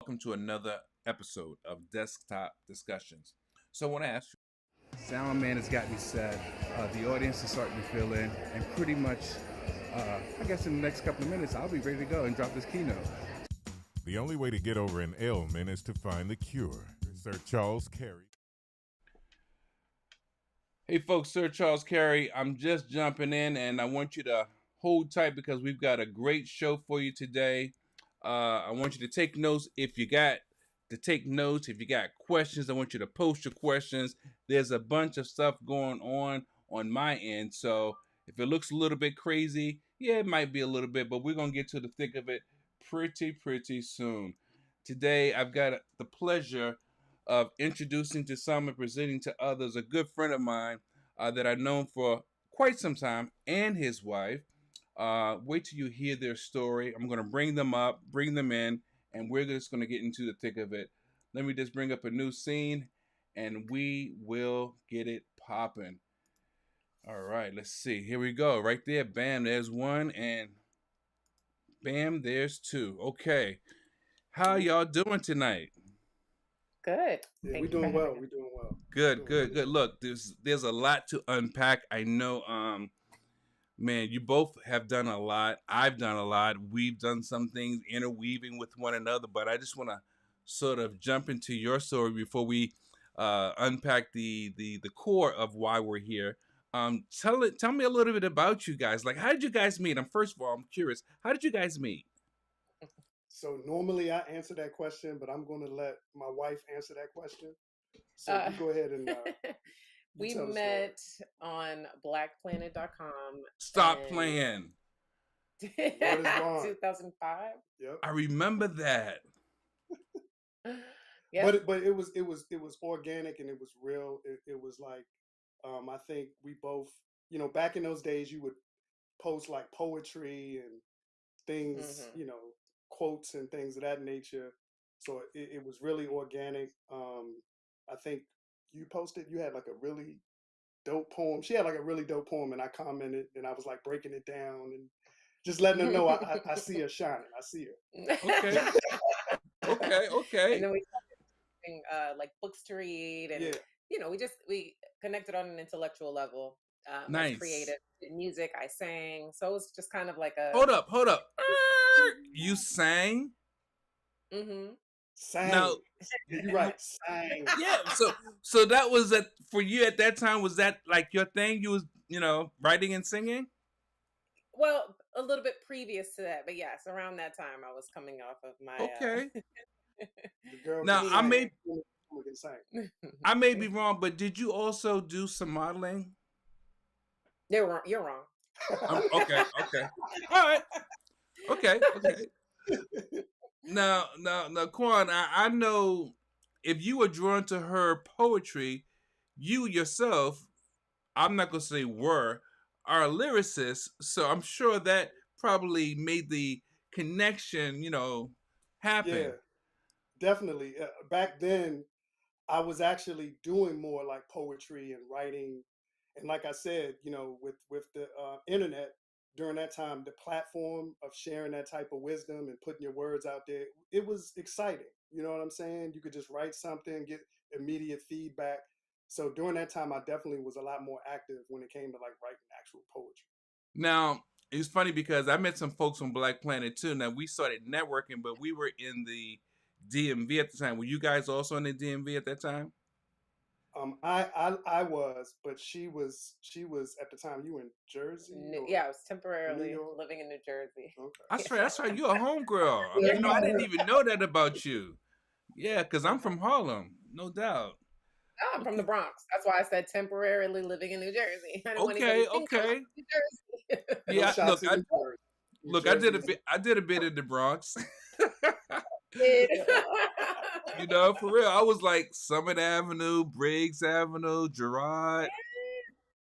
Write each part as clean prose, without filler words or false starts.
welcome to another episode of Desktop Discussions. So I want to ask you. Sound Man has got me set. The audience is starting to fill in, and pretty much, I guess in the next couple of minutes, I'll be ready to go and drop this keynote. The only way to get over an ailment is to find the cure. Sir Charles Carey. Hey folks, Sir Charles Carey. I'm just jumping in, and I want you to hold tight because we've got a great show for you today. I want you to take notes if you got If you got questions, I want you to post your questions. There's a bunch of stuff going on my end. So if it looks a little bit crazy, yeah, it might be a little bit, but we're going to get to the thick of it pretty soon. Today, I've got the pleasure of introducing to some and presenting to others a good friend of mine that I've known for quite some time, and his wife. Wait till you hear their story. I'm going to bring them in, and we're just going to get into the thick of it. Let me just bring up a new scene, and we will get it popping. All right, let's see. Here we go. Right there. Bam, there's one, and bam, there's two. Okay. How y'all doing tonight? Good. Yeah, we're doing well. We're doing well. Good. Look, there's a lot to unpack. I know, man, you both have done a lot. I've done a lot. We've done some things interweaving with one another, but I just want to sort of jump into your story before we unpack the core of why we're here. Tell me a little bit about you guys. Like, how did you guys meet? First of all, I'm curious. How did you guys meet? So normally I answer that question, but I'm going to let my wife answer that question. So you go ahead and we met on blackplanet.com. Stop playing. 2005. Yep. I remember that. Yeah. But it was organic and it was real. It was like I think we both, back in those days you would post like poetry and things, quotes and things of that nature. So it was really organic. I think you had like a really dope poem. She had like a really dope poem, and I commented, and I was like breaking it down and just letting her know I see her shining. I see her. Okay. And then we started like books to read, and we connected on an intellectual level. Nice. I created music, I sang, so it was just kind of like a hold up. You sang? Mm-hmm. Sang. Now, you're right. Sang. Yeah. So that was for you at that time. Was that like your thing? You was writing and singing? Well, a little bit previous to that, but yes, around that time I was coming off of my. Okay. The girl now I may be wrong, but did you also do some modeling? You're wrong. Okay. All right. Okay. Now, Kwan, I know if you were drawn to her poetry, you yourself, I'm not going to say are a lyricist, so I'm sure that probably made the connection, happen. Yeah, definitely. Back then, I was actually doing more like poetry and writing. And like I said, with the internet, during that time, the platform of sharing that type of wisdom and putting your words out there, it was exciting. You know what I'm saying? You could just write something, get immediate feedback. So during that time, I definitely was a lot more active when it came to like writing actual poetry. Now, it's funny because I met some folks from Black Planet too. Now, we started networking, but we were in the DMV at the time. Were you guys also in the DMV at that time? I was, but she was at the time. You were in Jersey? Yeah, I was temporarily living in New Jersey. Okay. That's right. You're a homegirl. I didn't even know that about you. Yeah, because I'm from Harlem, no doubt. I'm from the Bronx. That's why I said temporarily living in New Jersey. I don't okay. Want New Jersey. Yeah, look, I did a bit in the Bronx. For real. I was like Summit Avenue, Briggs Avenue, Girard,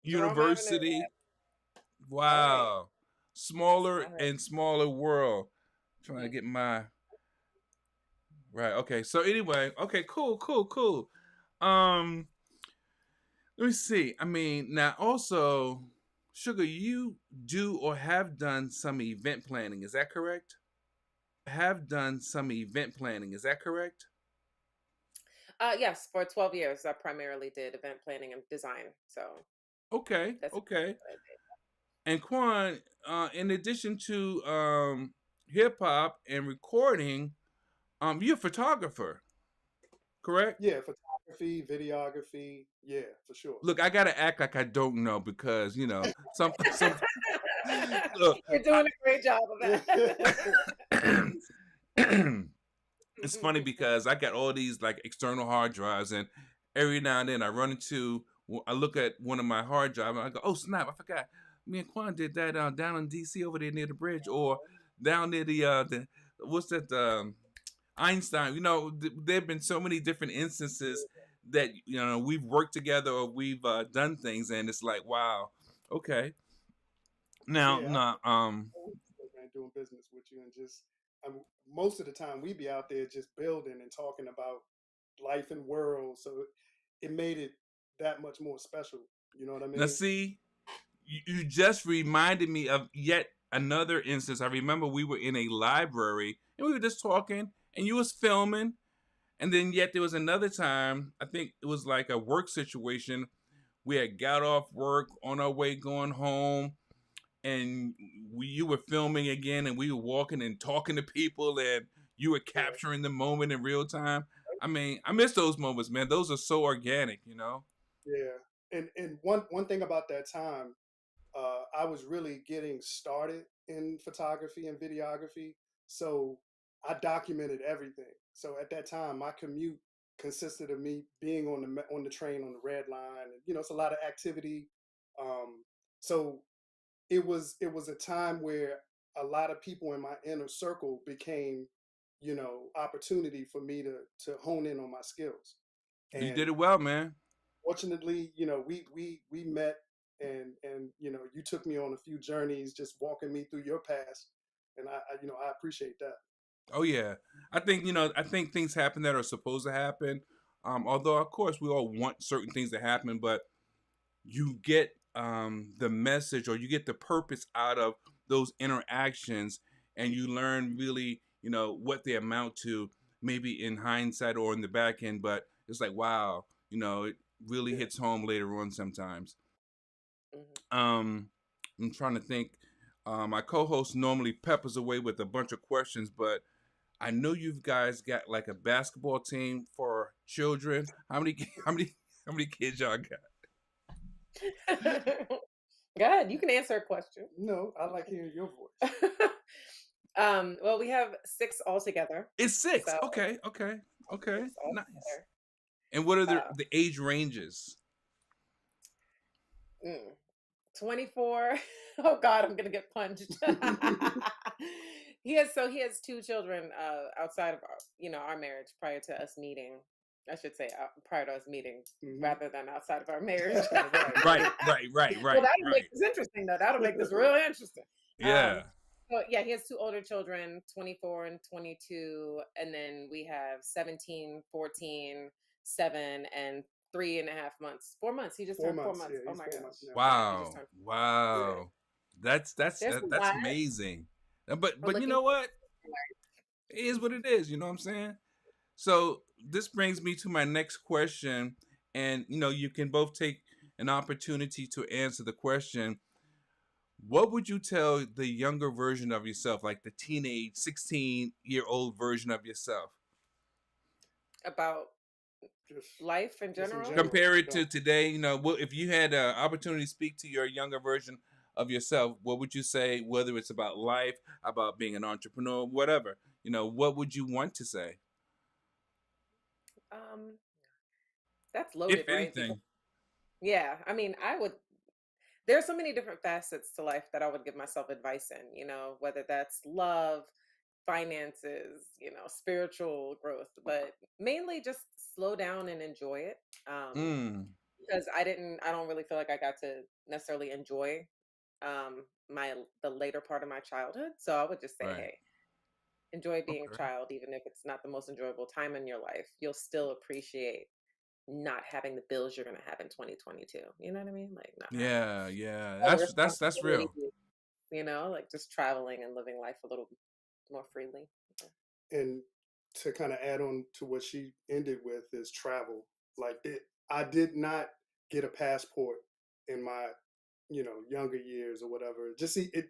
University. Avenue. Wow. Right. Smaller and smaller world. Trying to get my right. Okay. So anyway, okay, cool. Let me see. I mean, now also, Sugar, you do or have done some event planning. Is that correct? have done some event planning. Is that correct? Yes, for 12 years, I primarily did event planning and design. So Okay, that's okay. what I did. And Kwan, in addition to hip hop and recording, you're a photographer, correct? Yeah, photography, videography. Yeah, for sure. Look, I gotta act like I don't know because some look. You're doing a great job of that. It's funny because I got all these like external hard drives, and every now and then I look at one of my hard drives and I go, "Oh snap! I forgot. Me and Quan did that down in D.C. over there near the bridge, or down near the what's that Einstein." There've been so many different instances that we've worked together or we've done things, and it's like, wow, okay. Now, Yeah, now, man, doing business with you and just most of the time we be out there just building and talking about life and world. So it made it that much more special. You know what I now, mean? see, you just reminded me of yet another instance. I remember we were in a library and we were just talking, and you was filming, and then yet there was another time. I think it was like a work situation. We had got off work on our way going home, and you were filming again, and we were walking and talking to people, and you were Yeah, capturing the moment in real time. I mean, I miss those moments, man. Those are so organic. yeah. And one thing about that time, I was really getting started in photography and videography, so I documented everything. So at that time, my commute consisted of me being on the train on the red line, and it's a lot of activity. So it was a time where a lot of people in my inner circle became, opportunity for me to hone in on my skills. You And did it well, man. fortunately, we met, and you took me on a few journeys, just walking me through your past, and I appreciate that. Oh yeah, I think things happen that are supposed to happen. Although of course we all want certain things to happen, but you get the message or you get the purpose out of those interactions, and you learn really what they amount to, maybe in hindsight or in the back end. But it's like wow, it really Yeah. hits home later on sometimes. Mhm. Um, I'm trying to think. My co-host normally peppers away with a bunch of questions, but I know you guys got like a basketball team for children. How many how many kids y'all got? Go ahead. You can answer a question. No, I like hearing your voice. Well, we have six altogether. It's six. So Okay, okay, okay. six Nice. altogether. And what are the, Uh, the age ranges? mm, 24. Oh God, I'm gonna get punched. He has two children outside of our marriage prior to us meeting. I should say prior to us meeting Hmm. rather than outside of our marriage. Right, Right, right. right, right, Well, right, that'll make right. this interesting though. That'll make this really interesting. Yeah. Um, so yeah, he has two older children, 24 and 22, and then we have 17, 14, 7, and 3.5 months. 4 months. He just Four turned four months. Yeah, months. Oh he's my 4 months gosh. now. Yeah, he just Wow. turned. Yeah. Wow. There's a That's lot. amazing. But We're you looking know what? It is what it is. You know what I'm saying? So this brings me to my next question, and you can both take an opportunity to answer the question. What would you tell the younger version of yourself, like the teenage 16-year-old version of yourself? about Just life in just in general. general. Compare it Yeah. to today. If you had an opportunity to speak to your younger version of yourself, what would you say? Whether it's about life, about being an entrepreneur, whatever. What would you want to say, Um, that's if loaded, right? Because anything? yeah, I mean, I would. There's so many different facets to life that I would give myself advice in. Whether that's love, finances, spiritual growth, but mainly just slow down and enjoy it. Mm, Because I don't really feel like I got to necessarily enjoy my the later part of my childhood. So I would just say, right. hey, enjoy being a Okay. child, even if it's not the most enjoyable time in your life. You'll still appreciate not having the bills you're gonna have in 2022. You know what I mean? Like not having Yeah, yeah. all the That's real. responsibilities, like just traveling and living life a little more freely. and to kind of add on to what she ended with is travel. Like I did not get a passport in my, younger years or whatever. Just see it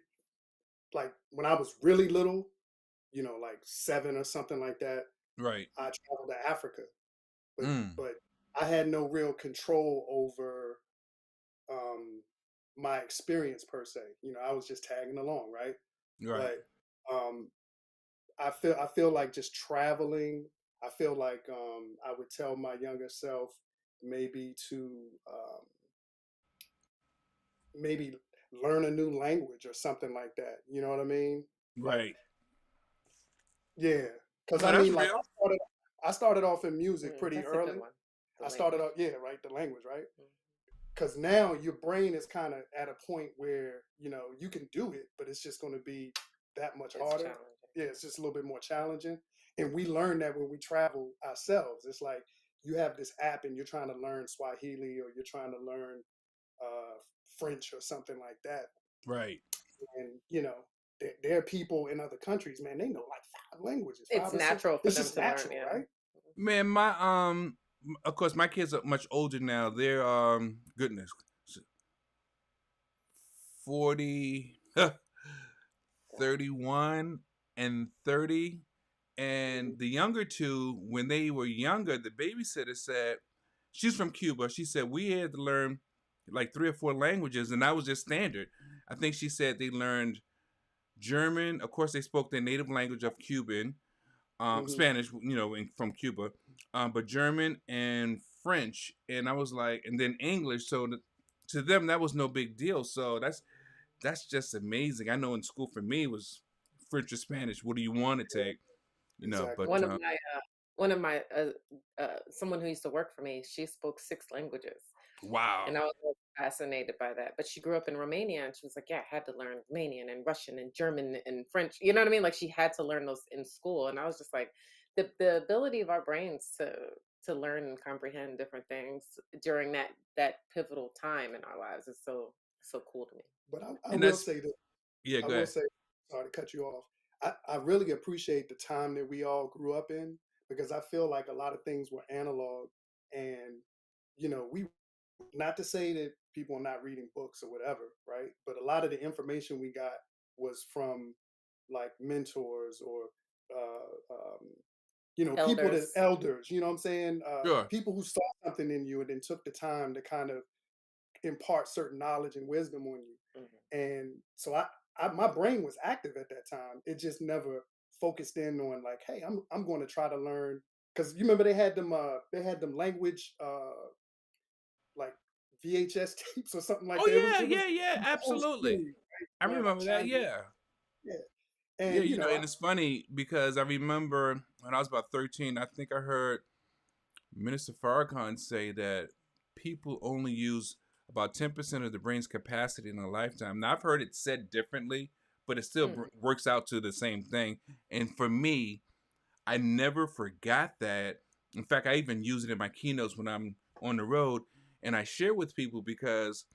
like when I was really little, like 7 or something like that. Right. I traveled to Africa, but Mm. but I had no real control over um, my experience per se. I was just tagging along, right? Right. But um, I feel like just traveling. I feel like I would tell my younger self maybe to maybe learn a new language or something like that. You know what I mean? Like, Right. yeah, because No, I that's mean, like real. I started off in music pretty That's a good early. one. The I started language. off, yeah, right, the language, right? Mhm. Because now your brain is kind of at a point where you can do it, but it's just going to be that much It's harder. challenging. Yeah, it's just a little bit more challenging, and we learn that when we travel ourselves. It's like you have this app and you're trying to learn Swahili or you're trying to learn uh, French or something like that, Right. and there are people in other countries, man. They know like 5 languages, It's 5 or 6. natural for It's them just to learn, natural, yeah. right? Man, my of course my kids are much older now. They're goodness 40 31 and 30. Hmm. And the younger two, when they were younger, the babysitter said, she's from Cuba. She said we had to learn like 3 or 4 languages, and that was just standard. I think she said they learned German. Of course, they spoke their native language of Cuban, Hmm. Spanish, from Cuba, but German and French. And I was like, and then English. So to them, that was no big deal. So that's just amazing. I know in school for me it was French or Spanish. What do you want to take? But Exactly. One of my someone who used to work for me, she spoke 6 languages. wow, And I was like fascinated by that. But she grew up in Romania and she was like, yeah, I had to learn Romanian and Russian and German and French. You know what I mean? Like she had to learn those in school. And I was just like, the ability of our brains to learn and comprehend different things during that pivotal time in our lives is so cool to me. But I and will that's say this. yeah. I Go will ahead. say, sorry to cut you off. I really appreciate the time that we all grew up in because I feel like a lot of things were analog and, we, not to say that people are not reading books or whatever, right? But a lot of the information we got was from like mentors or, people that Elders. elders, you know what I'm saying? Sure, People who saw something in you and then took the time to kind of impart certain knowledge and wisdom on you. Mhm. And so my brain was active at that time. It just never focused in on like, hey, I'm going to try to learn because you remember they had them language like VHS tapes or something like oh that. yeah, It was yeah, yeah, the whole absolutely. series, right? I Where like remember that. Chinese, Yeah. yeah, Yeah, and and it's funny because I remember when I was about 13, I think I heard Minister Farrakhan say that people only use about 10% of the brain's capacity in a lifetime. Now, I've heard it said differently, but it still Mhm. works out to the same thing. And for me, I never forgot that. In fact, I even use it in my keynotes when I'm on the road, and I share with people because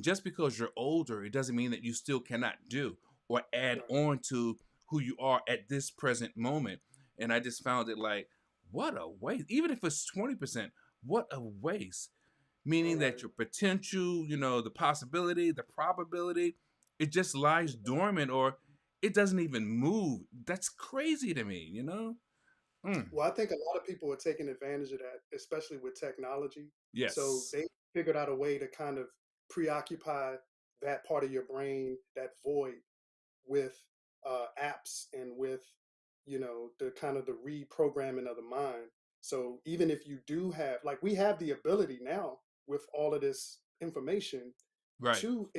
just because you're older, it doesn't mean that you still cannot do or add right, on to who you are at this present moment. And I just found it like, what a waste. Even if it's 20%, what a waste. Meaning that right. your potential, the possibility, the probability, it just lies dormant or it doesn't even move. That's crazy to me. Mm. Well, I think a lot of people are taking advantage of that, especially with technology. So Yes. they figured out a way to kind of preoccupy that part of your brain, that void, with apps and with the kind of the reprogramming of the mind. So even if you do have, like, we have the ability now with all of this information Right. to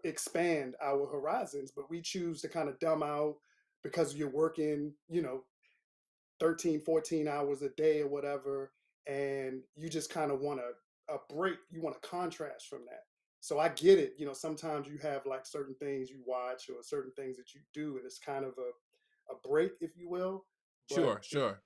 expand our horizons, but we choose to kind of dumb out because you're working 13, 14 hours a day or whatever, and you just kind of want a break. You want a contrast from that. So I get it. Sometimes you have like certain things you watch or certain things that you do, and it's kind of a break, if you will. But Sure, sure.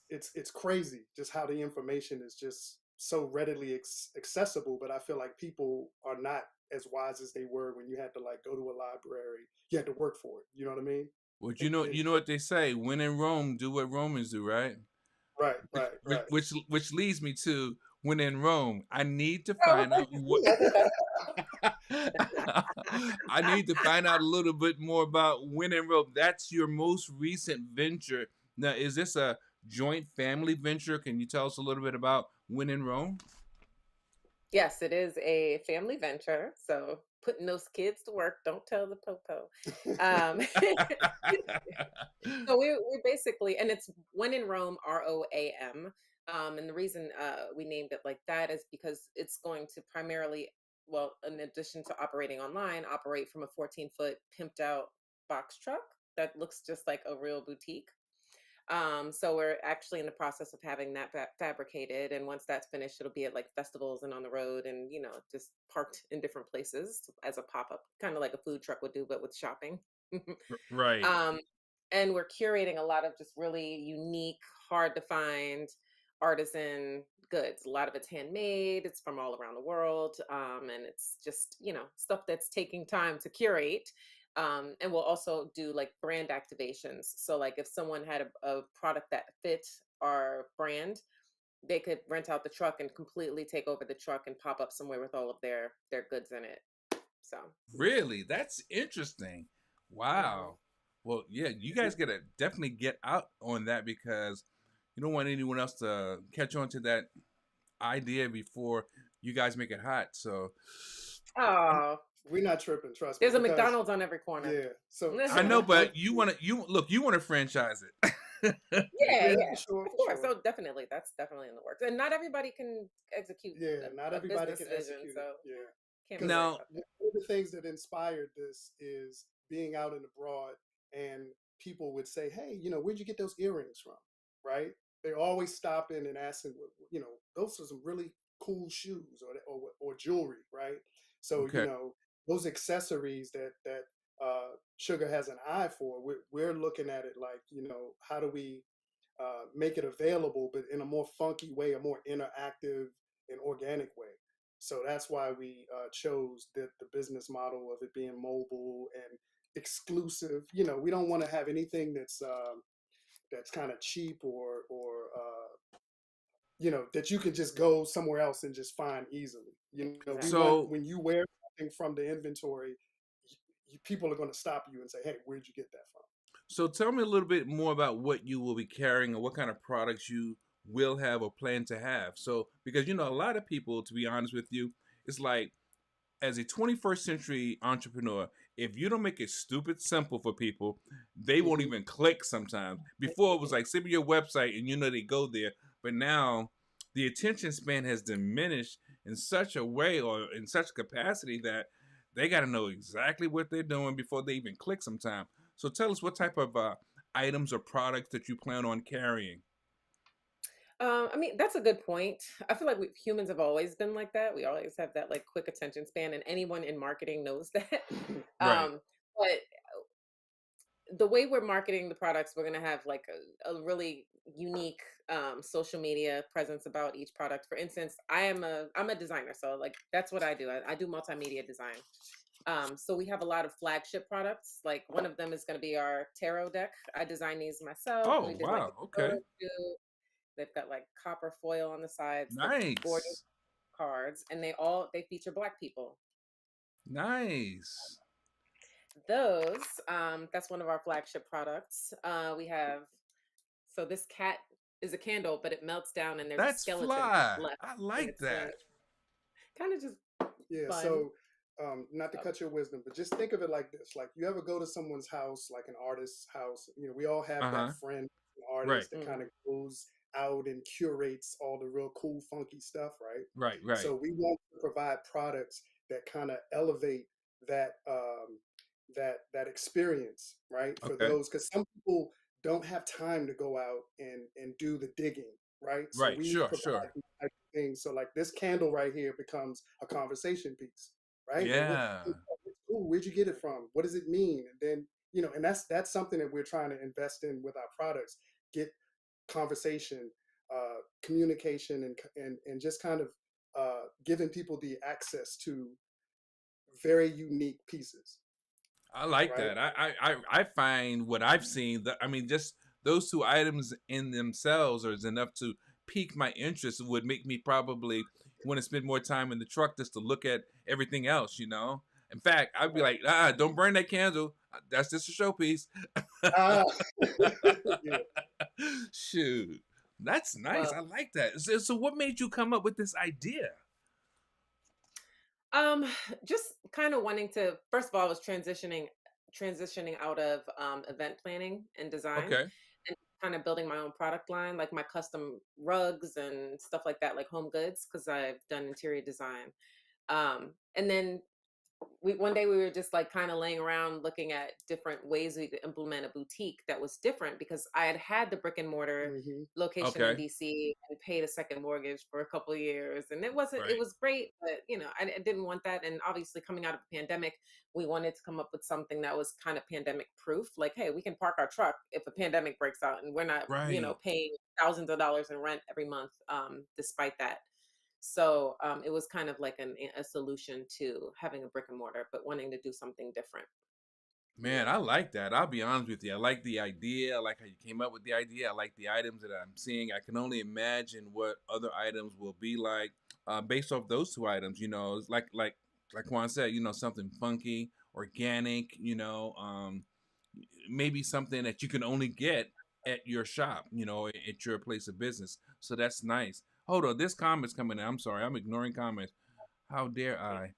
it's crazy just how the information is just so readily accessible. But I feel like people are not as wise as they were when you had to like go to a library. You had to work for it. You know what I mean? Well, And you know what they say: when in Rome, do what Romans do, right? right, Which, right, which, right. which, which leads me to when in Rome, I need to Oh, find out what. I need to find out a little bit more about when in Rome. That's your most recent venture. Now, is this a joint family venture? Can you tell us a little bit about when in Rome? yes, it is a family venture. So putting those kids to work. Don't tell the popo. Um, so we basically, and it's when in Rome, ROAM. And the reason we named it like that is because it's going to primarily, well, in addition to operating online, operate from a 14-foot pimped out box truck that looks just like a real boutique. So we're actually in the process of having that fabricated, and once that's finished, it'll be at like festivals and on the road, and just parked in different places as a pop up, kind of like a food truck would do, but with shopping. Right. um, and we're curating a lot of just really unique, hard to find artisan goods. A lot of it's handmade. It's from all around the world, and it's just stuff that's taking time to curate. And we'll also do like brand activations. So like if someone had a product that fit our brand, they could rent out the truck and completely take over the truck and pop up somewhere with all of their goods in it. So Really? That's interesting. mhm. Wow. Well, yeah, you guys gotta definitely get out on that because you don't want anyone else to catch on to that idea before you guys make it hot. So I'm, Oh, we're not tripping, trust me, there's a because McDonald's on every corner. yeah. So I so know, one but you want to franchise it. Yeah, yeah, yeah, for sure, of for course. sure. So definitely, that's definitely in the works. And not everybody can execute Yeah, not a everybody business can vision, execute it. so Yeah, can't be because worried Now, about one that. of the things that inspired this is being out in abroad, and people would say, "Hey, where'd you get those earrings from?" Right? They're always stopping and asking, those are some really cool shoes or jewelry, right? So okay, those accessories that Sugar has an eye for. We're looking at it like, how do we make it available, but in a more funky way, a more interactive and organic way. So that's why we chose the business model of it being mobile and exclusive. We don't want to have anything that's kind of cheap or that you can just go somewhere else and just find easily. We Exactly. want so when you wear something from the inventory, people are going to stop you and say, "Hey, where'd you get that from?" so tell me a little bit more about what you will be carrying or what kind of products you will have or plan to have. So because a lot of people, to be honest with you, it's like as a 21st century entrepreneur, if you don't make it stupid simple for people, they won't Hmm. even click sometimes. Before it was like, send me your website and they go there. But now the attention span has diminished in such a way or in such capacity that they got to know exactly what they're doing before they even click sometime. So tell us what type of items or products that you plan on carrying. I mean, that's a good point. I feel like humans have always been like that. We always have that like quick attention span, and anyone in marketing knows that. Right. But the way we're marketing the products, we're going to have like a really unique social media presence about each product. For instance, I'm a designer, so like that's what I do. I do multimedia design. So we have a lot of flagship products. Like one of them is going to be our tarot deck. I designed these myself. We Oh, did like wow. a photo Okay. shoot. They've got like copper foil on the sides. They're gorgeous Nice. cards, and they feature Black people. Nice. Those that's one of our flagship products. We have so this cat is a candle, but it melts down, and there's a That's skeleton fly. left, I and like it's swinging. that. Kind of just Yeah, fun. so not to cut your wisdom, but just think of it like this. Like you ever go to someone's house, like an artist's house, we all have that Uh-huh. friend, an Right. artist that kind Mhm. of goes out and curates all the real cool, funky stuff, right? Right, right. So we want to provide products that kind of elevate that experience, right? For Okay. those, because some people don't have time to go out and do the digging, right? So Right. we Sure, provide sure. these type of things. So like this candle right here becomes a conversation piece, right? And Yeah. it's cool. Where'd you get it from? What does it mean? And then and that's something that we're trying to invest in with our products. Get conversation, communication, and just kind of giving people the access to very unique pieces. I like right? that. I find what I've seen that I mean, just those two items in themselves is enough to pique my interest. It would make me probably want to spend more time in the truck just to look at everything else. In fact, I'd be Right. like, don't burn that candle. That's just a showpiece. Ah, yeah. Shoot, that's nice. Well, I like that. So, what made you come up with this idea? Um, just kind of wanting to. First of all, I was transitioning out of event planning and design, Okay, and kind of building my own product line, like my custom rugs and stuff like that, like home goods, because I've done interior design. And then one day we were just like kind of laying around looking at different ways we could implement a boutique that was different, because I had had the brick and mortar Hmm. location in okay, DC and paid a second mortgage for a couple of years, and it right, was great, but I didn't want that. And obviously, coming out of the pandemic, we wanted to come up with something that was kind of pandemic proof, like, hey, we can park our truck if a pandemic breaks out, and we're not right. paying thousands of dollars in rent every month, despite that. So it was kind of like a solution to having a brick and mortar, but wanting to do something different. Man, Yeah. I like that. I'll be honest with you. I like the idea. I like how you came up with the idea. I like the items that I'm seeing. I can only imagine what other items will be like based off those two items. It's like Juan said. Something funky, organic. Maybe something that you can only get at your shop. At your place of business. So that's nice. Hold on, this comment's coming in. I'm sorry, I'm ignoring comments. How dare I?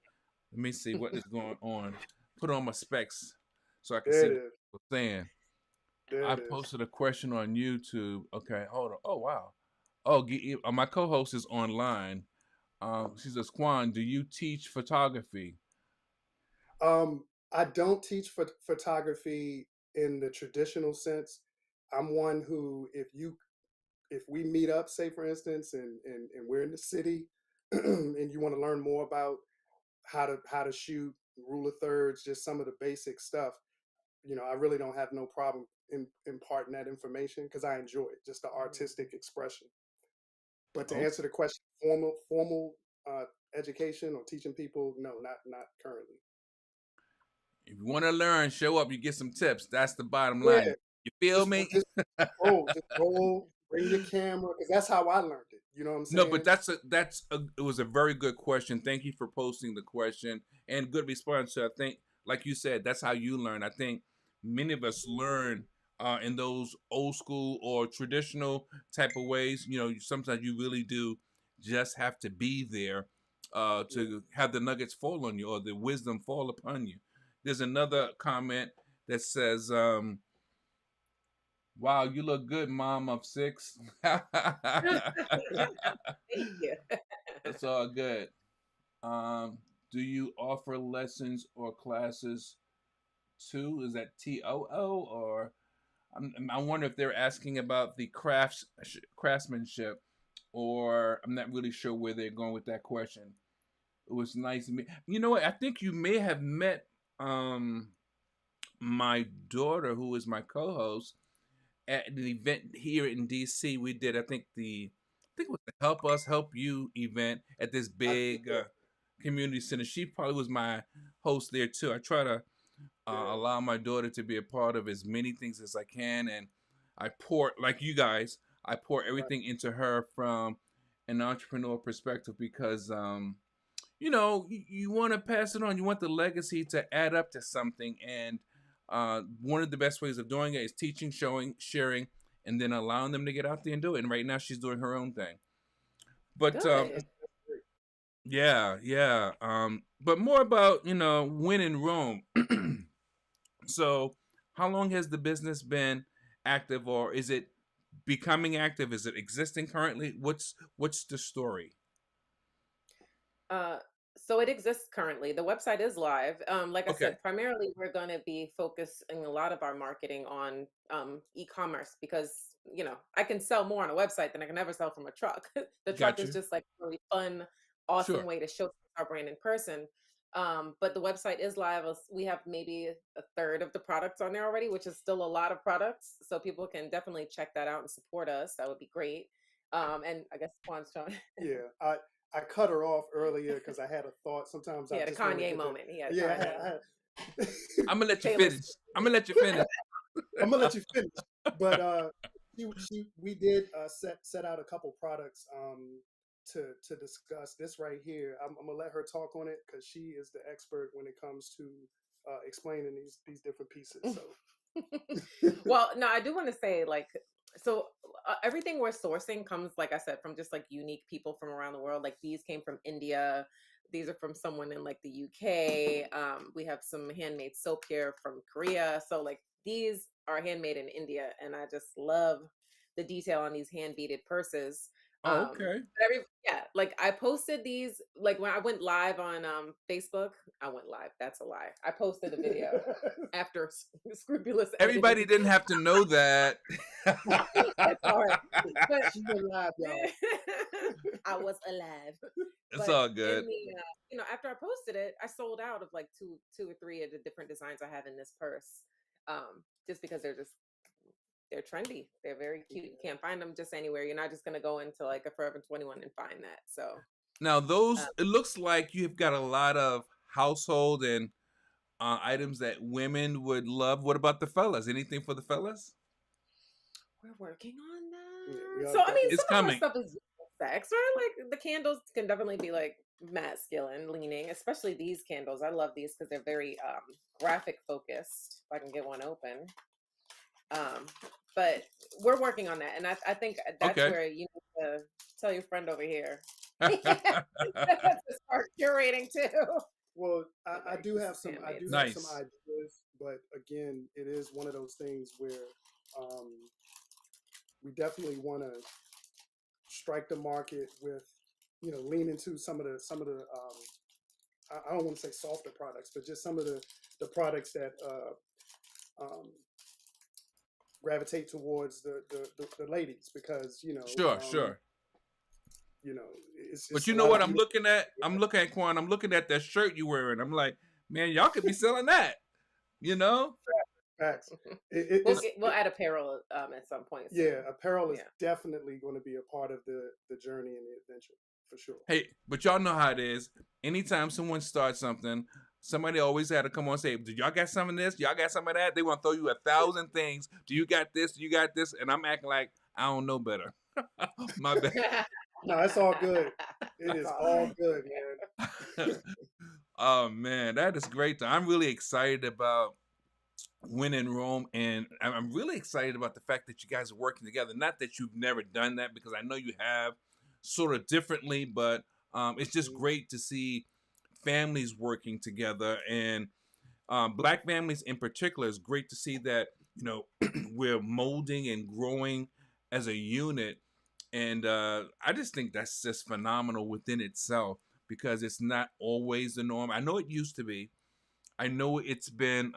Let me see what is going on. Put on my specs so I can There see it what is. people are saying. There I it is. posted a question on YouTube. Okay, hold on. Oh wow. Oh, my co-host is online. She says, Kwan, do you teach photography? I don't teach photography in the traditional sense. I'm one who, if we meet up, say for instance, and we're in the city, and you want to learn more about how to shoot rule of thirds, just some of the basic stuff, I really don't have no problem in imparting that information because I enjoy it, just the artistic expression. But to Oh, answer the question, formal education or teaching people, no, not currently. if you want to learn, show up. You get some tips. That's the bottom line. Yeah, You feel just me? just roll, bring your camera, because that's how I learned it. You know what I'm No, but saying? it was a very good question. Thank you for posting the question and good response. So I think, like you said, that's how you learn. I think many of us learn in those old school or traditional type of ways. Sometimes you really do just have to be there Yeah, to have the nuggets fall on you or the wisdom fall upon you. There's right. another comment that says, "Wow, you look good, mom of six." Thank you. That's all good. Um, do you offer lessons or classes too? Is that TOO or I wonder if they're asking about the craftsmanship, or I'm not really sure where they're going with that question. It was nice to meet. You know what? I think you may have met um my daughter, who is my co-host, at an event here in DC. We did, I think it was the Help Us Help You event at this I big yeah, community center. She probably was my host there too. I try to yeah, allow my daughter to be a part of as many things as I can, and I pour like you guys. I pour right. everything into her from an entrepreneur perspective because you want to pass it on. You want the legacy to add up to something, and one of the best ways of doing it is teaching, showing, sharing, and then allowing them to get out there and do it. And right now, she's doing her own thing. But Good. That's great. yeah, yeah. But more about when in Rome. So, how long has the business been active, or is it becoming active? Is it existing currently? What's the story? Uh, so it exists currently. The website is live. Like I Okay, said, primarily we're going to be focusing a lot of our marketing on e-commerce, because I can sell more on a website than I can ever sell from a truck. The truck got is you. just like a really fun, awesome Sure. way to show our brand in person. But the website is live. We have maybe a third of the products on there already, which is still a lot of products. So people can definitely check that out and support us. That would be great. And I guess Juan's showing. Yeah, I cut her off earlier because I had a thought. Sometimes He I had a just want to Kanye get the moment. He had a yeah. Kanye moment. I'm gonna let you Taylor finish. Swift. I'm gonna let you finish. I'm gonna let you finish. But we did set out a couple products to discuss. This right here, I'm gonna let her talk on it because she is the expert when it comes to explaining these different pieces. So Well, no, I do want to say, like, so everything we're sourcing comes, like I said, from just like unique people from around the world. Like these came from India. These are from someone in like the UK. We have some handmade soap here from Korea. So like these are handmade in India, and I just love the detail on these hand beaded purses. Oh, okay. Yeah, like I posted these like when I went live on Facebook. I went live. That's a lie. I posted a video after scrupulous Everybody editing. didn't have to know that. It's all right. But she went live, y'all. I was alive. It's But all in good. the, after I posted it, I sold out of like two or three of the different designs I have in this purse. Just because they're trendy. They're very cute. You can't find them just anywhere. You're not just gonna go into like a Forever 21 and find that. So Now um, those, it looks like you've got a lot of household and items that women would love. What about the fellas? Anything for the fellas? we're working on Yeah, we that. are So I mean, It's some of our coming. stuff is sex, right? Like the candles can definitely be like masculine leaning, especially these candles. I love these because they're very graphic focused. If I can get one open. Um, but we're working on that, and I think that's Okay. where you need to tell your friend over here to start curating too. Well, I Like do this have is some handmade Nice. ideas, but again, it is one of those things where um, we definitely want to strike the market with, lean into some of the I don't want to say softer products, but just some of the products that um, gravitate towards the ladies because Sure, sure. you know But it's you a know lot what of I'm beautiful looking at? I'm looking at Kwan. I'm looking at that shirt you wearing. I'm like, man, y'all could be selling that. You know? facts. It's We'll add apparel at some point Yeah, soon. apparel is Yeah. definitely going to be a part of the journey and the adventure for sure. Hey, but y'all know how it is. Anytime someone starts something, somebody always had to come on and say, "Do y'all got some of this? Y'all got some of that?" They want to throw you 1,000 things. Do you got this? Do you got this? And I'm acting like I don't know better. My bad. No, it's all good. It That's is all all right. good, man. Oh man, that is great. I'm really excited about When in Rome, and I'm really excited about the fact that you guys are working together. Not that you've never done that, because I know you have, sort of differently, but it's just Mhm. great to see families working together, and Black families in particular. It's great to see that we're molding and growing as a unit, and I just think that's just phenomenal within itself because it's not always the norm. I know it used to be. I know it's been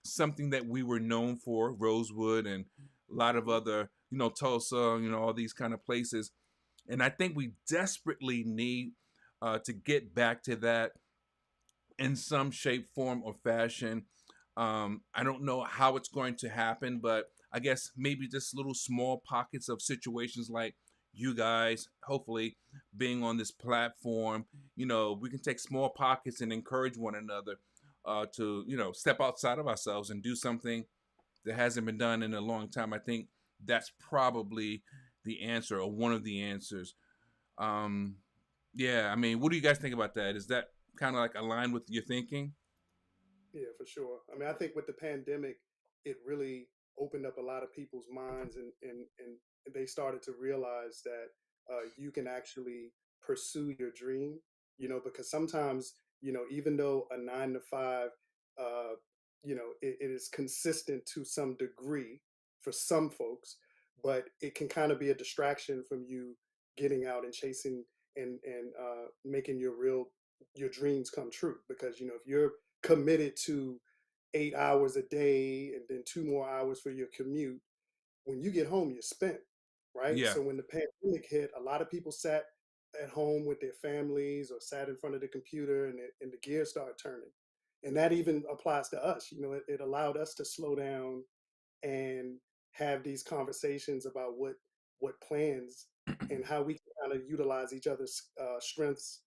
something that we were known for, Rosewood and a lot of other, Tulsa, all these kind of places. And I think we desperately need to get back to that in some shape, form, or fashion. I don't know how it's going to happen, but I guess maybe just little small pockets of situations like you guys, hopefully being on this platform, we can take small pockets and encourage one another to, step outside of ourselves and do something that hasn't been done in a long time. I think that's probably the answer or one of the answers. Um, yeah, I mean, what do you guys think about that? Is that kind of like aligned with your thinking? Yeah, for sure. I mean, I think with the pandemic, it really opened up a lot of people's minds, and they started to realize that you can actually pursue your dream. Because sometimes, even though a 9 to 5, uh, it is consistent to some degree for some folks, but it can kind of be a distraction from you getting out and chasing and making your dreams come true. Because if you're committed to 8 hours a day and then 2 more hours for your commute, when you get home, you're spent, right? Yeah. So when the pandemic hit, a lot of people sat at home with their families or sat in front of the computer, and the gears started turning. And that even applies to us. It allowed us to slow down and have these conversations about what plans and how we can kind of utilize each other's strengths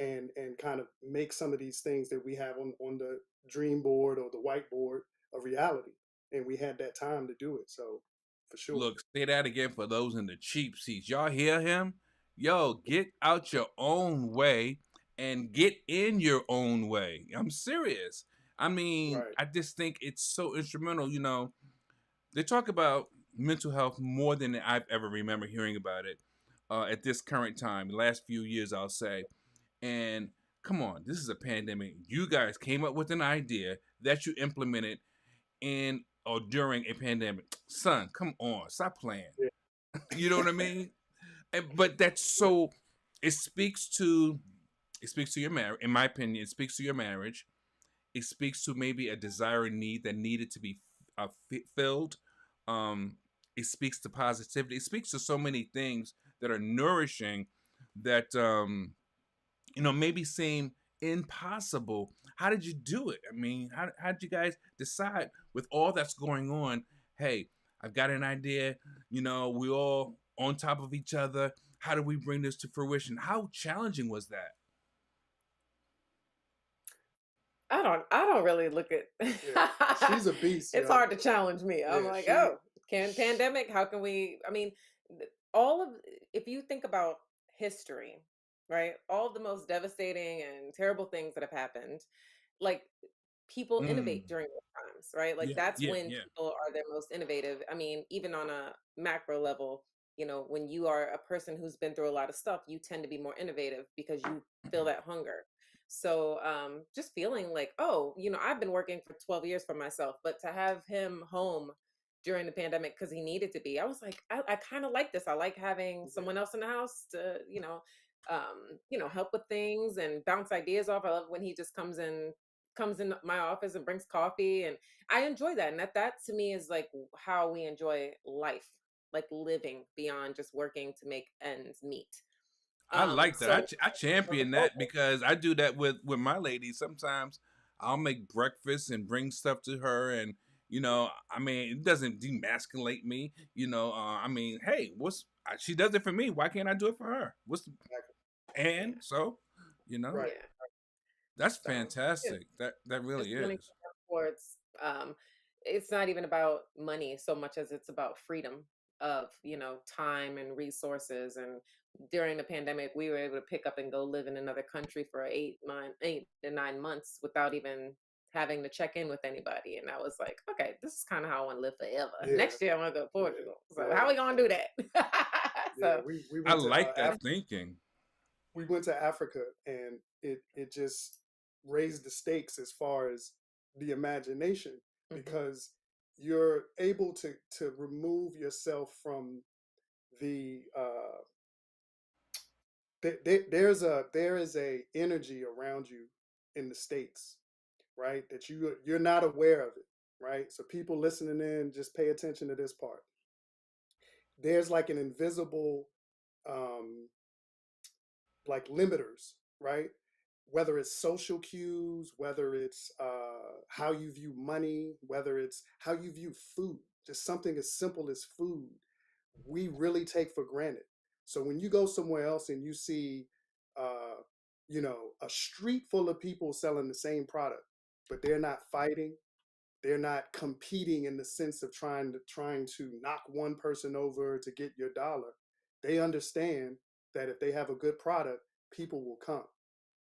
and kind of make some of these things that we have on the dream board or the whiteboard a reality. And we had that time to do it. So for sure. Look, say that again for those in the cheap seats. Y'all hear him? Yo, get out your own way and get in your own way. I'm serious. I mean, Right. I just think it's so instrumental. They talk about mental health more than I've ever remember hearing about it at this current time, the last few years, I'll say. And come on, this is a pandemic. You guys came up with an idea that you implemented in or during a pandemic. Son, come on, stop playing. Yeah. You know what I mean? But that's so. It speaks to. It speaks to your marriage. In my opinion, it speaks to your marriage. It speaks to maybe a desire and need that needed to be filled. Um, it speaks to positivity. It speaks to so many things that are nourishing that maybe seem impossible. How did you do it? I mean, how did you guys decide with all that's going on? Hey, I've got an idea. We all on top of each other. How do we bring this to fruition? How challenging was that? I don't really look at Yeah. She's a beast, it's yo. hard to challenge me. I'm Yeah, like, she oh, can pandemic, how can we I mean, all of if you think about history, right? All of the most devastating and terrible things that have happened, like people Mm, innovate during those times, right? Like yeah, that's yeah, when yeah. people are their most innovative. I mean, even on a macro level, when you are a person who's been through a lot of stuff, you tend to be more innovative because you feel that hunger. So just feeling like, oh, I've been working for 12 years for myself, but to have him home during the pandemic because he needed to be, I was like, I kind of like this. I like having someone else in the house to, help with things and bounce ideas off. I love when he just comes in my office and brings coffee, and I enjoy that. And that to me is like how we enjoy life, like living beyond just working to make ends meet. I like that. So I champion that because I do that with my lady. Sometimes I'll make breakfast and bring stuff to her, and I mean, it doesn't demasculate me. I mean, hey, she does it for me. Why can't I do it for her? And yeah, so, you know, right. yeah. that's So yeah, fantastic. That just really wanting is. to work towards it's not even about money so much as it's about freedom of time and resources. And during the pandemic we were able to pick up and go live in another country for 8 to 9 months without even having to check in with anybody. And I was like, okay, this is kind of how I want to live forever. Yeah. Next year I want to go to Yeah. Portugal, so how Yeah. we gonna do that? Yeah. So We I went to like that Africa. thinking. We went to Africa, and it just raised the stakes as far as the imagination, mhm, because you're able to remove yourself from the there is a energy around you in the states, right, that you're not aware of it, right? So people listening in, just pay attention to this part. There's like an invisible um like limiters, right? Whether it's social cues, whether it's how you view money, whether it's how you view food, just something as simple as food, we really take for granted. So when you go somewhere else and you see, uh, a street full of people selling the same product, but they're not fighting, they're not competing in the sense of trying to knock one person over to get your dollar. They understand that if they have a good product, people will come,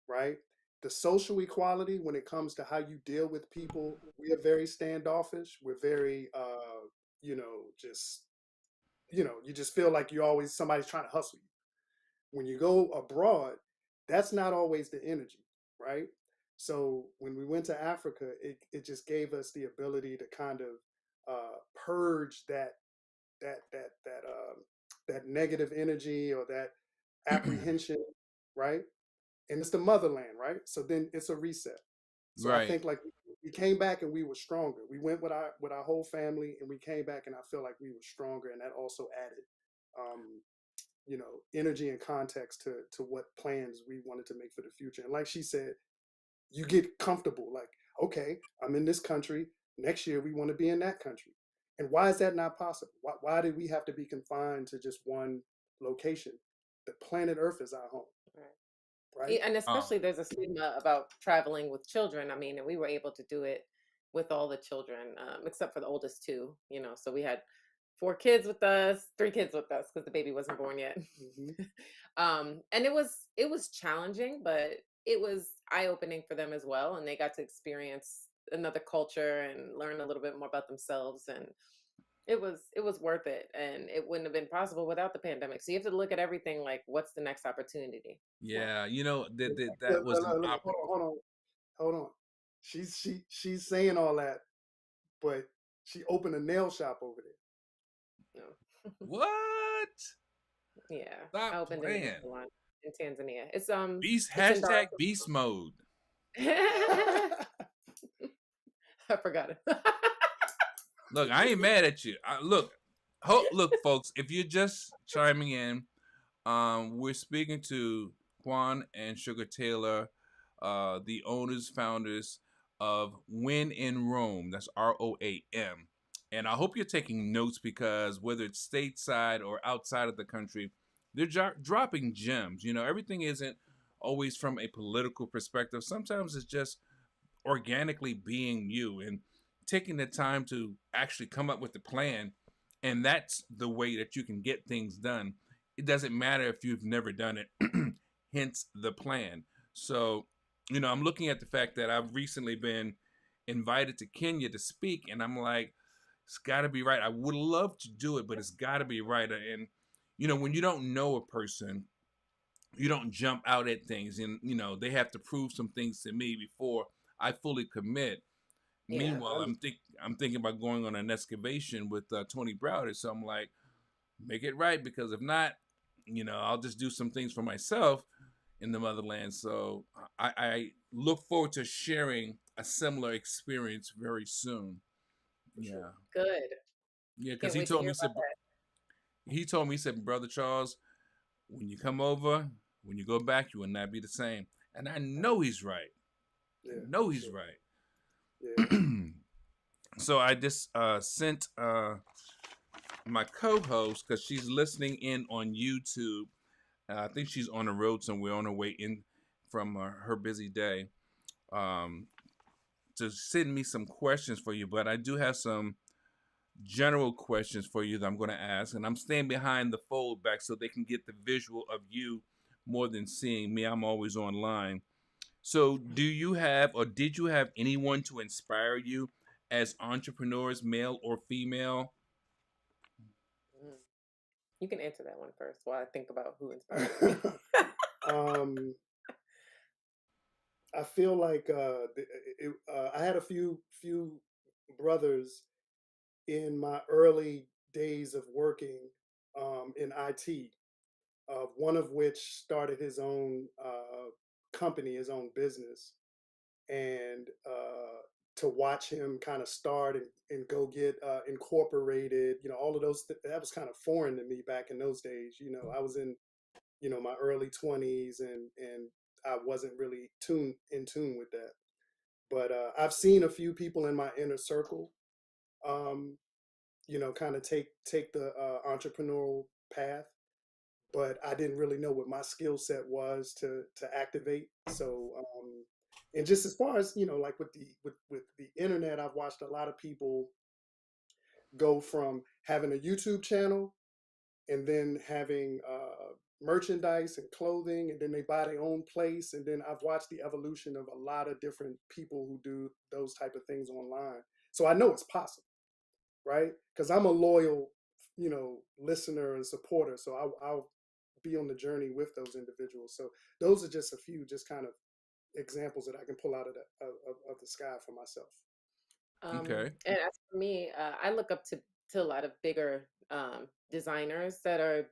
right? The social equality when it comes to how you deal with people, we are very standoffish. We're very, just, you just feel like you're always somebody's trying to hustle you. When you go abroad, that's not always the energy, right? So when we went to Africa, it just gave us the ability to kind of purge that negative energy or that apprehension, right? And it's the motherland, right? So then it's a reset. So I Right. think like we came back and we were stronger. We went with our whole family and we came back and I feel like we were stronger, and that also added um, energy and context to what plans we wanted to make for the future. And like she said, you get comfortable. Like, okay, I'm in this country. Next year we want to be in that country. And why is that not possible? Why did we have to be confined to just one location? The planet Earth is our home. right. right? And Oh, especially there's a stigma about traveling with children. I mean, and we were able to do it with all the children, except for the oldest two, you know. So we had four kids with us, three kids with us because the baby wasn't born yet. Hmm. And it was challenging, but it was eye opening for them as well, and they got to experience another culture and learn a little bit more about themselves, and it was worth it, and it wouldn't have been possible without the pandemic. So you have to look at everything like, what's the next opportunity? yeah. You know that Look, was look, an look, look, hold on. She's saying all that, but she opened a nail shop over there. No. what? Yeah, I Stop opened a nail playing. salon in Tanzania. Beast It's in Dar. hashtag beast mode. I forgot it. Look, I ain't mad at you. Look, folks. If you're just chiming in, we're speaking to Kwan and Sugar Taylor, the owners, founders of When in Rome. That's ROAM. And I hope you're taking notes because whether it's stateside or outside of the country, they're dropping gems. You know, everything isn't always from a political perspective. Sometimes it's just organically being you and taking the time to actually come up with the plan. And that's the way that you can get things done. It doesn't matter if you've never done it, hence the plan. So, you know, I'm looking at the fact that I've recently been invited to Kenya to speak, and I'm like, it's got to be right. I would love to do it, but it's got to be right. And, you know, when you don't know a person, you don't jump out at things, and you know they have to prove some things to me before I fully commit. Yeah. Yeah, Meanwhile, I'm thinking about going on an excavation with Tony Browder, so I'm like, make it right because if not, you know, I'll just do some things for myself in the motherland. So I look forward to sharing a similar experience very soon. for sure. Yeah, Good. yeah, because Can't wait to hear he told me he said, brother Charles, when you come over, when you go back, you will not be the same. And I Right. know he's right. I Yeah, know for he's sure. right. Yeah. So I just sent my co-host because she's listening in on YouTube. I think she's on the road somewhere on her way in from her busy day. Um, to send me some questions for you, but I do have some general questions for you that I'm going to ask, and I'm staying behind the fold back so they can get the visual of you more than seeing me. I'm always online. So, do you have or did you have anyone to inspire you as entrepreneurs, male or female? that. You can answer that one first while I think about who inspired me. um, I feel like I had a few brothers in my early days of working in IT. One of which started his own company, his own business, and to watch him kind of start and go get incorporated, you know, all of those that was kind of foreign to me back in those days. You know, I was in, you know, my early 20s, and I wasn't really in tune with that. But I've seen a few people in my inner circle, um, you know, kind of take the entrepreneurial path, but I didn't really know what my skill set was to activate. So, and just as far as, you know, like with the internet, I've watched a lot of people go from having a YouTube channel and then having merchandise and clothing, and then they buy their own place, and then I've watched the evolution of a lot of different people who do those type of things online. So I know it's possible, right? Because I'm a loyal, you know, listener and supporter. So I'll be on the journey with those individuals. So those are just a few, just kind of examples that I can pull out of of the sky for myself. Okay. And as for me, I look up to a lot of bigger designers that are,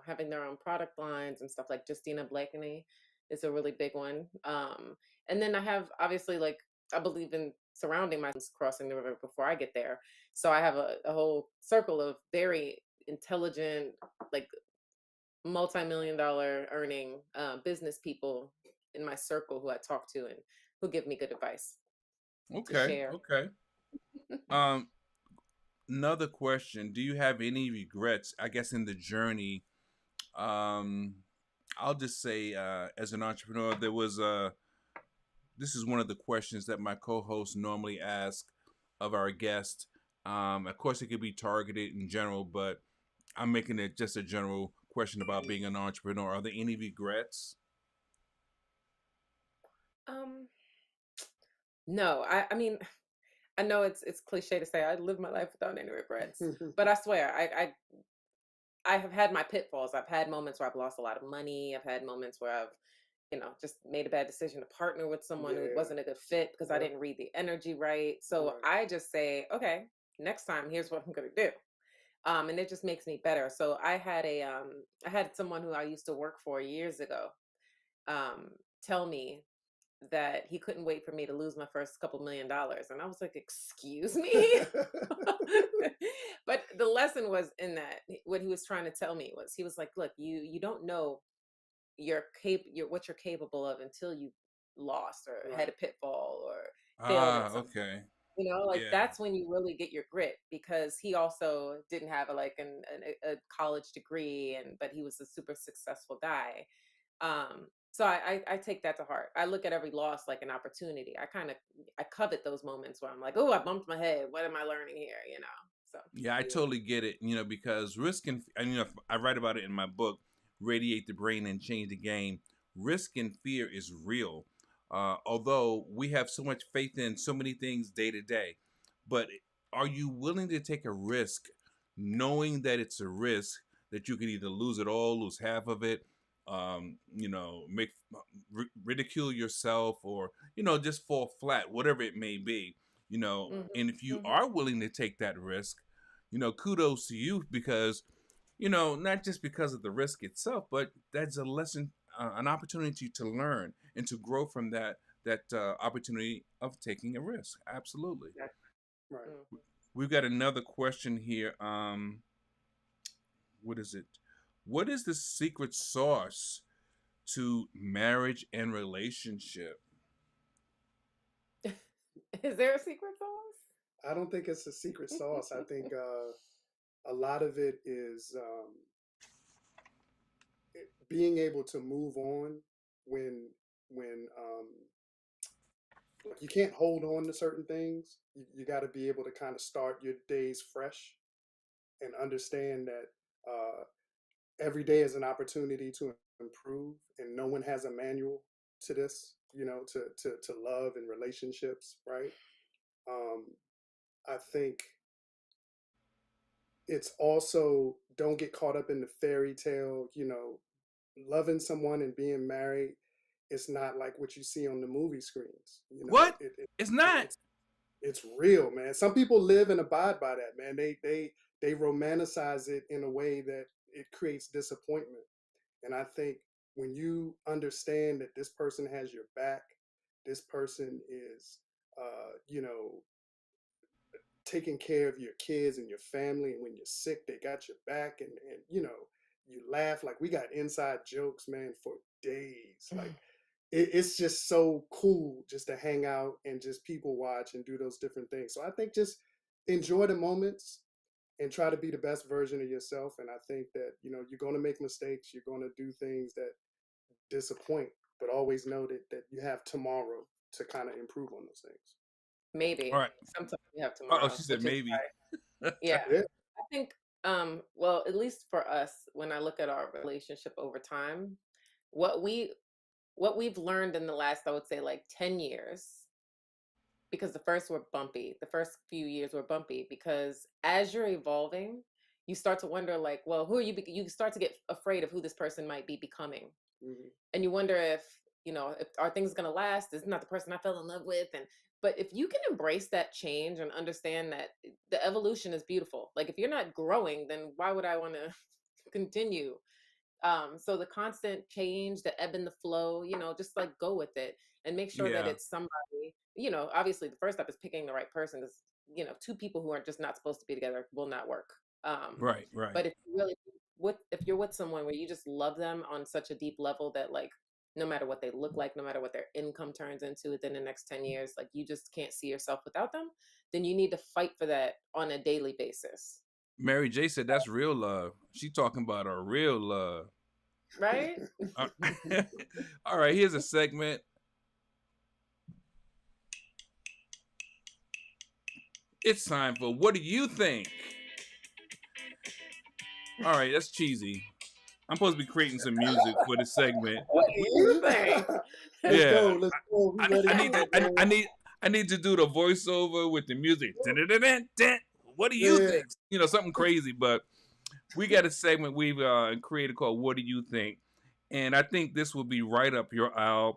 having their own product lines and stuff. Like Justina Blakeney is a really big one. And then I have obviously, like, I believe in surrounding myself crossing the river before I get there. So I have a whole circle of very intelligent, like, multi-million dollar earning business people in my circle who I talk to and who give me good advice to Okay. share. Okay. Um, Another question: do you have any regrets? I guess in the journey. Um, I'll just say, as an entrepreneur, there was this is one of the questions that my co-hosts normally ask of our guests. Of course, it could be targeted in general, but I'm making it just a general question about being an entrepreneur. Are there any regrets? Um, no, I mean, I know it's cliche to say I live my life without any regrets, but I swear I have had my pitfalls. I've had moments where I've lost a lot of money. I've had moments where I've, just made a bad decision to partner with someone who Yeah. wasn't a good fit because I Yep. didn't read the energy right. So Right. I just say, okay, next time, here's what I'm gonna do. And it just makes me better. So I had someone who I used to work for years ago tell me that he couldn't wait for me to lose my first couple $1,000,000. And I was like, excuse me? But the lesson was in that what he was trying to tell me was he was like, look, you don't know your what you're capable of until you lost or had Right. a pitfall or failed at Ah, something. okay. Like Yeah. that's when you really get your grit because he also didn't have a college degree but he was a super successful guy. So I take that to heart. I look at every loss like an opportunity. I covet those moments where I'm like, oh, I bumped my head. What am I learning here? So Yeah, I Yeah. totally get it. Because risk and I write about it in my book, "Radiate the Brain and Change the Game." Risk and fear is real, although we have so much faith in so many things day to day. But are you willing to take a risk, knowing that it's a risk that you can either lose it all, lose half of it, make ridicule yourself, or just fall flat, whatever it may be. hmm And if you hmm are willing to take that risk, kudos to you because, not just because of the risk itself, but that's a lesson, an opportunity to learn and to grow from that opportunity of taking a risk. Absolutely. Right. We've got another question here. What is it? What is the secret sauce to marriage and relationship? Is there a secret sauce? I don't think it's a secret sauce. I think a lot of it is being able to move on when when like you can't hold on to certain things. You got to be able to kind of start your days fresh and understand that every day is an opportunity to improve, and no one has a manual to this. To love and relationships, right? Um, I think it's also don't get caught up in the fairy tale. Loving someone and being married. It's not like what you see on the movie screens. What? It's not. It's real, man. Some people live and abide by that, man. They romanticize it in a way that it creates disappointment. And I think when you understand that this person has your back, this person is, you know, taking care of your kids and your family, and when you're sick, they got your back, and you laugh like we got inside jokes, man, for days. Like it's just so cool just to hang out and just people watch and do those different things. So I think just enjoy the moments and try to be the best version of yourself. And I think that you're going to make mistakes, you're going to do things that disappoint, but always know that you have tomorrow to kind of improve on those things. All Maybe. right. Sometimes we have Oh, tomorrow, she said which is maybe. yeah. Yeah. I think well, at least for us, when I look at our relationship over time, what we what we've learned in the last, I would say like 10 years, because the first few years were bumpy because as you're evolving, you start to wonder like, well, who are you you start to get afraid of who this person might be becoming. Hmm. And you wonder if if are things going to last, this is not the person I fell in love with. And but if you can embrace that change and understand that the evolution is beautiful, like if you're not growing, then why would I want to continue? So the constant change, the ebb and the flow, just like go with it and make sure that Yeah. it's somebody, obviously the first step is picking the right person because two people who are just not supposed to be together will not work. Right. Right. But if you're with someone where you just love them on such a deep level that like no matter what they look like, no matter what their income turns into within the next 10 years, like you just can't see yourself without them, then you need to fight for that on a daily basis. Mary J said that's real love. She talking about a real love. Right? Uh, all right, here's a segment. It's time for what do you think? All right, that's cheesy. I'm supposed to be creating some music for this segment. What do you think? Let's Yeah, go. Let's go. We I, ready I to need to go, man. I need to do the voiceover with the music. Dun-dun-dun-dun-dun. What do you Yeah, think? You know, something crazy, but we got a segment we've created called "What Do You Think," and I think this will be right up your alley.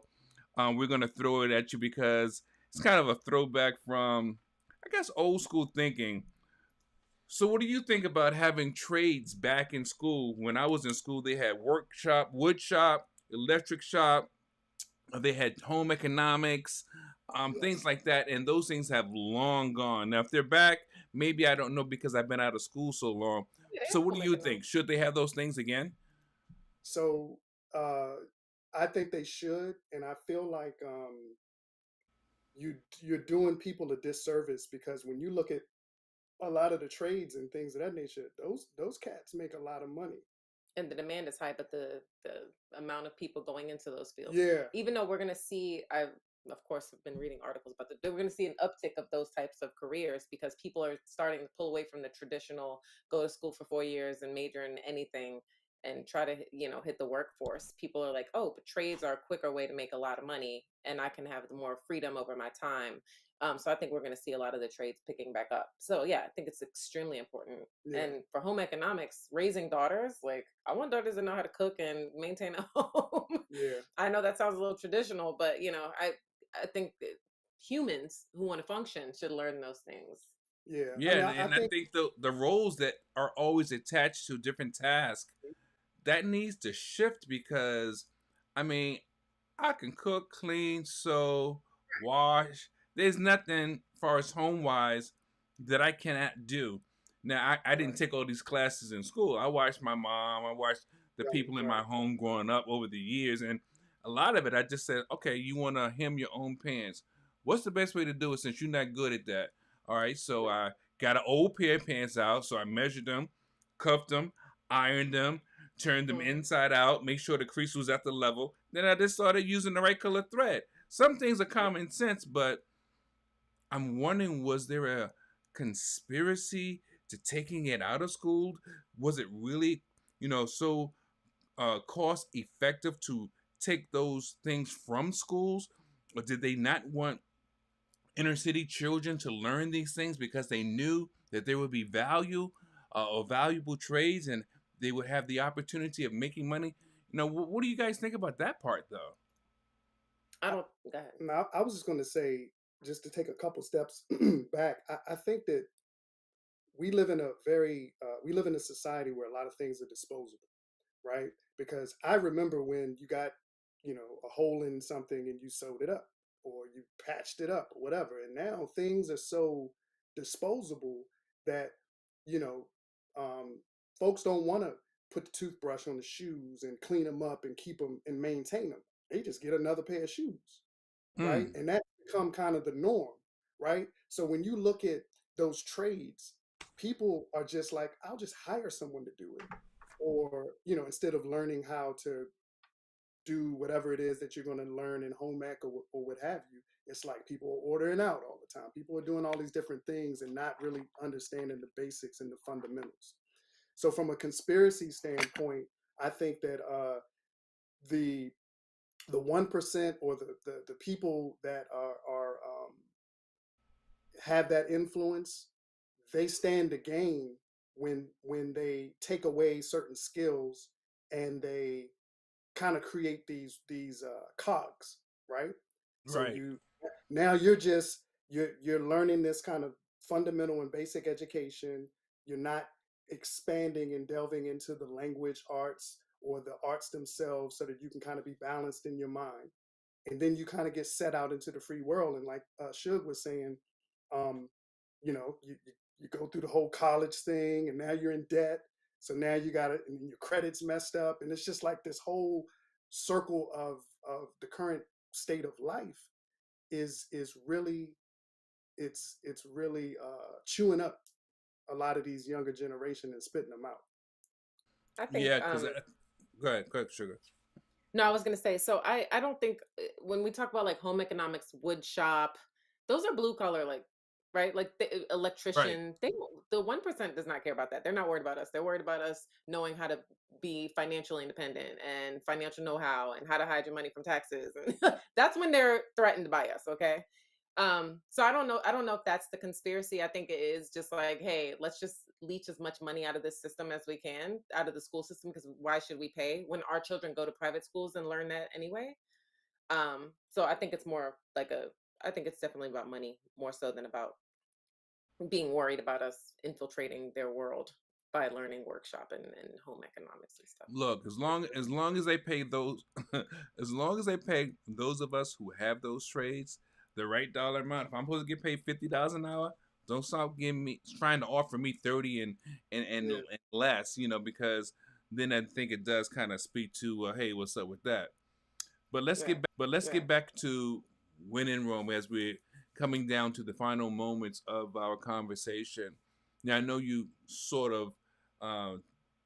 We're gonna throw it at you because it's kind of a throwback from, I guess, old school thinking. So, what do you think about having trades back in school? When I was in school, they had workshop, wood shop, electric shop. They had home economics, things yes. like that, and those things have long gone. Now, if they're back, maybe I don't know because I've been out of school so long. Yeah, So, what do home you think? economics. Should they have those things again? So uh, I think they should, and I feel like you're doing people a disservice because when you look at a lot of the trades and things of that nature, those cats make a lot of money. And the demand is high, but the amount of people going into those fields, Yeah, even though we're going to see, I of course have been reading articles about that, we're going to see an uptick of those types of careers because people are starting to pull away from the traditional go to school for 4 years and major in anything and try to hit the workforce. People are like, oh, but trades are a quicker way to make a lot of money and I can have more freedom over my time. So I think we're going to see a lot of the trades picking back up. So yeah, I think it's extremely important. yeah, And for home economics, raising daughters, like I want daughters to know how to cook and maintain a home. yeah, I know that sounds a little traditional, but I think that humans who want to function should learn those things. yeah. I Yeah, mean, and, I and I think think the roles that are always attached to different tasks that needs to shift because, I mean, I can cook, clean, sew, wash. There's nothing far as home wise that I cannot do. Now I didn't right, take all these classes in school. I watched my mom, I watched the right, people in my right. home growing up over the years, and a lot of it I just said, okay, you wanna hem your own pants. What's the best way to do it since you're not good at that? All right, so Yeah, I got an old pair of pants out, so I measured them, cuffed them, ironed them, turned them Hmm. inside out, make sure the crease was at the level. Then I just started using the right color thread. Some things are yeah, common sense, but I'm wondering, was there a conspiracy to taking it out of school? Was it really, so cost effective to take those things from schools? Or did they not want inner city children to learn these things because they knew that there would be value or valuable trades and they would have the opportunity of making money? What do you guys think about that part, though? I I, don't Go ahead. now, I was just going to say, just to take a couple steps back, I think that we live in a society where a lot of things are disposable, right? Because I remember when you got, a hole in something and you sewed it up or you patched it up or whatever. And now things are so disposable that, you know, um, folks don't want to put the toothbrush on the shoes and clean them up and keep them and maintain them. They just get another pair of shoes, right? Mm, And that become kind of the norm, right? So when you look at those trades, people are just like, I'll just hire someone to do it. Or, instead of learning how to do whatever it is that you're going to learn in home ec or what have you, it's like people are ordering out all the time. People are doing all these different things and not really understanding the basics and the fundamentals. So from a conspiracy standpoint, I think that the the 1% or the people that are have that influence, they stand to gain when they take away certain skills and they kind of create these cogs, right? So right. you now you're learning this kind of fundamental and basic education. You're not expanding and delving into the language arts or the arts themselves so that you can kind of be balanced in your mind. And then you kind of get set out into the free world. And like Shug was saying, um, you go through the whole college thing, and now you're in debt. So now you got it, and your credit's messed up, and it's just like this whole circle of the current state of life is really it's really chewing up a lot of these younger generation and spitting them out. I think Yeah, because Go ahead, sugar. No, I was gonna say, so I don't think when we talk about like home economics, wood shop, those are blue collar, like right, like the Right. electrician. The 1% does not care about that. They're not worried about us. They're worried about us knowing how to be financially independent and financial know how and how to hide your money from taxes. And that's when they're threatened by us. Okay. So I don't know if that's the conspiracy. I think it is just like, hey, let's just leech as much money out of this system as we can, out of the school system, because why should we pay when our children go to private schools and learn that anyway? So I think it's more like I think it's definitely about money more so than about being worried about us infiltrating their world by learning workshop and home economics and stuff. Look, as long as they pay those, as long as they pay those of us who have those trades the right dollar amount. If I'm supposed to get paid $50 an hour, don't stop giving me trying to offer me 30 Yeah. and less. Because then I think it does kind of speak to hey, what's up with that? But Yeah. let's Yeah. get back to When in Rome as we're coming down to the final moments of our conversation. Now I know you sort of uh,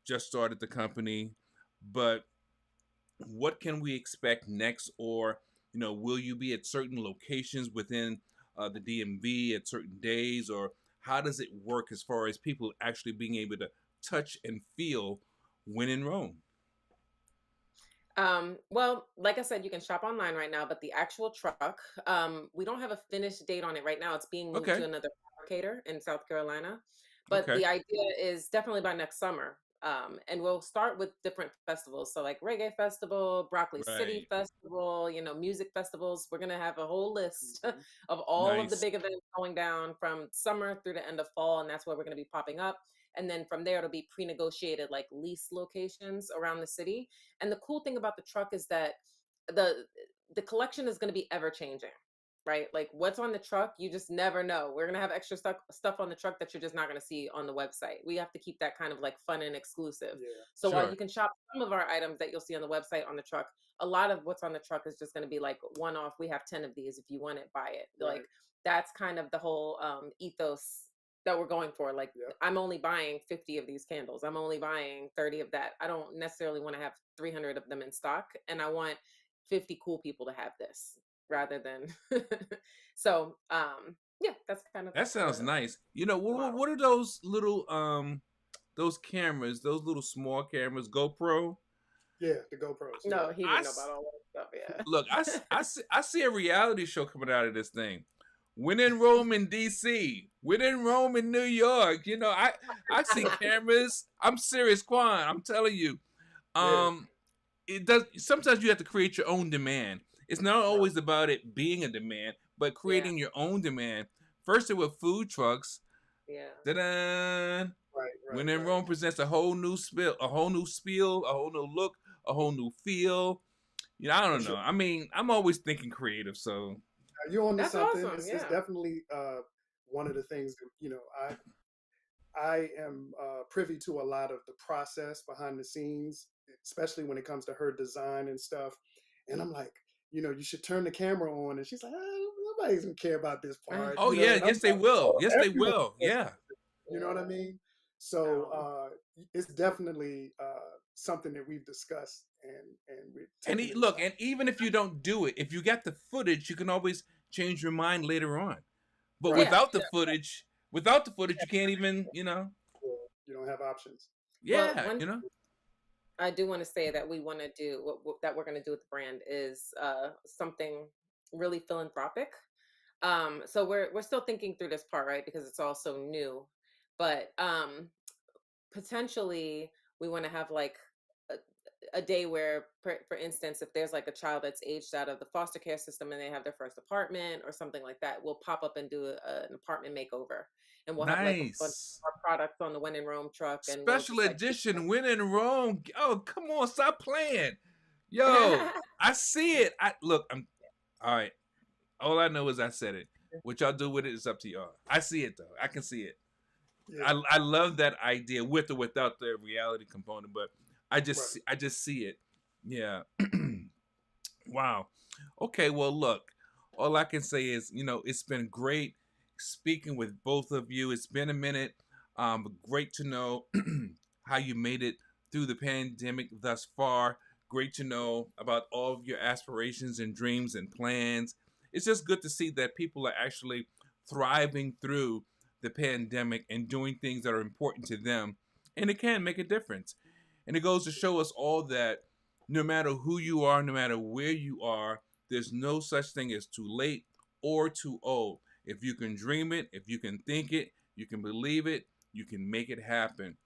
just started the company, but what can we expect next? Or will you be at certain locations within the DMV at certain days, or how does it work as far as people actually being able to touch and feel When in Rome? Well, like I said, you can shop online right now, but the actual truck, we don't have a finished date on it right now. It's being moved to Okay. another fabricator in South Carolina. But Okay. the idea is definitely by next summer. And we'll start with different festivals. So like Reggae Festival, Broccoli City Right. Festival, music festivals. We're gonna have a whole list Hmm. of all of the Nice. big events going down from summer through the end of fall, and that's where we're gonna be popping up. And then from there it'll be pre-negotiated like lease locations around the city. And the cool thing about the truck is that the the collection is going to be ever changing, right? Like what's on the truck, you just never know. We're going to have extra stuff on the truck that you're just not going to see on the website. We have to keep that kind of like fun and exclusive. Yeah. So while Sure. you can shop some of our items that you'll see on the website on the truck, a lot of what's on the truck is just going to be like one off. We have 10 of these. If you want it, buy it. Right. Like that's kind of the whole ethos that we're going for. Like Yeah. I'm only buying 50 of these candles. I'm only buying 30 of that. I don't necessarily want to have 300 of them in stock, and I want 50 cool people to have this rather than yeah, that's kind of That sounds the nice. model. What are those cameras, those little small cameras, GoPro? Yeah. The GoPros. Yeah. No, he I would know about s- all that Look, stuff. I see a reality show coming out of this thing. When in Rome in DC, when in Rome in New York. I see Yeah. cameras. I'm serious, Kwan. I'm telling you. Yeah. Um, it does. Sometimes you have to create your own demand. It's not Right. always about it being a demand, but Yeah. creating your own demand. First, it with food trucks. Yeah. Da-da! Right. When Right. in Right. Rome presents a whole new a whole new spiel, a whole new look, a whole new feel. I For don't know. sure. I mean, I'm always thinking creative, so You're onto That's something. awesome. It's Yeah. definitely one of the things that I am privy to a lot of the process behind the scenes, especially when it comes to her design and stuff. And I'm like, you should turn the camera on. And she's like, nobody's gonna care about this part, oh yeah, And I'm yes they like, will. oh, Yes they everyone will. cares Yeah. about this. You know what I Yeah. mean? So Um, it's definitely something that we've discussed and we're And taking it. look, and even if you don't do it, if you got the footage, you can always change your mind later on. But Right. yeah. without the footage, you can't even, You don't have options. Well, yeah, one I do want to say that we want to do that we're going to do with the brand is something really philanthropic. So we're still thinking through this part, right? Because it's all so new. But potentially we want to have like a, a day where, for instance, if there's like a child that's aged out of the foster care system and they have their first apartment or something like that, we'll pop up and do an apartment makeover, and we'll have like a bunch nice. of our products on the When in Rome truck, and we'll Special just like edition, When in Rome. Oh, come on, stop playing. Yo, I see it. I look, I'm all right. All I know is I said it. What y'all do with it is up to y'all. I see it though. I can see it. Yeah. I love that idea with or without the reality component, but Right. I just see it. Yeah. Wow. Okay, well look, all I can say is, it's been great speaking with both of you. It's been a minute. Great to know how you made it through the pandemic thus far. Great to know about all of your aspirations and dreams and plans. It's just good to see that people are actually thriving through the pandemic and doing things that are important to them. And it can make a difference. And it goes to show us all that no matter who you are, no matter where you are, there's no such thing as too late or too old. If you can dream it, if you can think it, you can believe it, you can make it happen.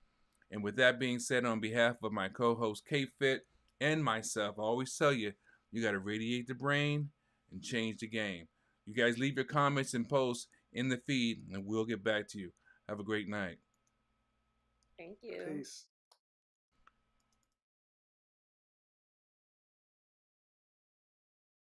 And with that being said, on behalf of my co host K Fit and myself, I always tell you, you got to radiate the brain and change the game. You guys leave your comments and posts in the feed, and we'll get back to you. Have a great night. Thank you. Peace.